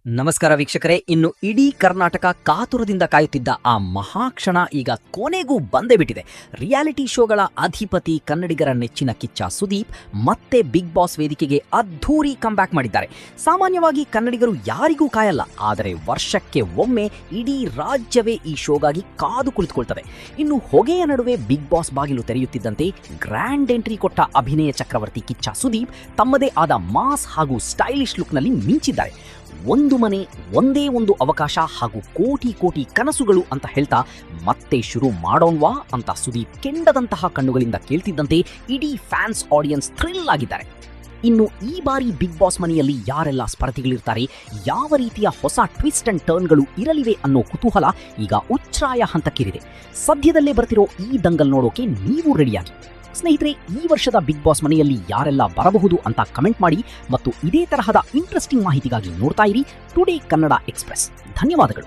ನಮಸ್ಕಾರ ವೀಕ್ಷಕರೇ, ಇನ್ನು ಇಡೀ ಕರ್ನಾಟಕ ಕಾತುರದಿಂದ ಕಾಯುತ್ತಿದ್ದ ಆ ಮಹಾಕ್ಷಣ ಈಗ ಕೊನೆಗೂ ಬಂದೇ ಬಿಟ್ಟಿದೆ. ರಿಯಾಲಿಟಿ ಶೋಗಳ ಅಧಿಪತಿ, ಕನ್ನಡಿಗರ ನೆಚ್ಚಿನ ಕಿಚ್ಚ ಸುದೀಪ್ ಮತ್ತೆ ಬಿಗ್ ಬಾಸ್ ವೇದಿಕೆಗೆ ಅದ್ಧೂರಿ ಕಂಬ್ಯಾಕ್ ಮಾಡಿದ್ದಾರೆ. ಸಾಮಾನ್ಯವಾಗಿ ಕನ್ನಡಿಗರು ಯಾರಿಗೂ ಕಾಯಲ್ಲ, ಆದರೆ ವರ್ಷಕ್ಕೆ ಒಮ್ಮೆ ಇಡೀ ರಾಜ್ಯವೇ ಈ ಶೋಗಾಗಿ ಕಾದು ಕುಳಿತುಕೊಳ್ತದೆ. ಇನ್ನು ಹೊಗೆಯ ನಡುವೆ ಬಿಗ್ ಬಾಸ್ ಬಾಗಿಲು ತೆರೆಯುತ್ತಿದ್ದಂತೆ ಗ್ರ್ಯಾಂಡ್ ಎಂಟ್ರಿ ಕೊಟ್ಟ ಅಭಿನಯ ಚಕ್ರವರ್ತಿ ಕಿಚ್ಚ ಸುದೀಪ್ ತಮ್ಮದೇ ಆದ ಮಾಸ್ ಹಾಗೂ ಸ್ಟೈಲಿಶ್ ಲುಕ್ನಲ್ಲಿ ಮಿಂಚಿದ್ದಾರೆ. ಒಂದು ಮನೆ, ಒಂದೇ ಒಂದು ಅವಕಾಶ ಹಾಗೂ ಕೋಟಿ ಕೋಟಿ ಕನಸುಗಳು ಅಂತ ಹೇಳ್ತಾ ಮತ್ತೆ ಶುರು ಮಾಡೋಣ್ವಾ ಅಂತ ಸುದೀಪ್ ಕೆಂಡದಂತಹ ಕಣ್ಣುಗಳಿಂದ ಕೇಳ್ತಿದ್ದಂತೆ ಇಡೀ ಫ್ಯಾನ್ಸ್ ಆಡಿಯನ್ಸ್ ಥ್ರಿಲ್ ಆಗಿದ್ದಾರೆ. ಇನ್ನು ಈ ಬಾರಿ ಬಿಗ್ ಬಾಸ್ ಮನೆಯಲ್ಲಿ ಯಾರೆಲ್ಲ ಸ್ಪರ್ಧಿಗಳಿರ್ತಾರೆ, ಯಾವ ರೀತಿಯ ಹೊಸ ಟ್ವಿಸ್ಟ್ ಅಂಡ್ ಟರ್ನ್ಗಳು ಇರಲಿವೆ ಅನ್ನೋ ಕುತೂಹಲ ಈಗ ಉಚ್ಛ್ರಾಯ ಹಂತಕ್ಕೇರಿದೆ. ಸದ್ಯದಲ್ಲೇ ಬರ್ತಿರೋ ಈ ದಂಗಲ್ ನೋಡೋಕೆ ನೀವು ರೆಡಿಯಾಗಿ. ಸ್ನೇಹಿತರೆ, ಈ ವರ್ಷದ ಬಿಗ್ ಬಾಸ್ ಮನೆಯಲ್ಲಿ ಯಾರೆಲ್ಲ ಬರಬಹುದು ಅಂತ ಕಮೆಂಟ್ ಮಾಡಿ ಮತ್ತು ಇದೇ ತರಹದ ಇಂಟ್ರೆಸ್ಟಿಂಗ್ ಮಾಹಿತಿಗಾಗಿ ನೋಡ್ತಾ ಇರಿ ಟುಡೇ ಕನ್ನಡ ಎಕ್ಸ್‌ಪ್ರೆಸ್. ಧನ್ಯವಾದಗಳು.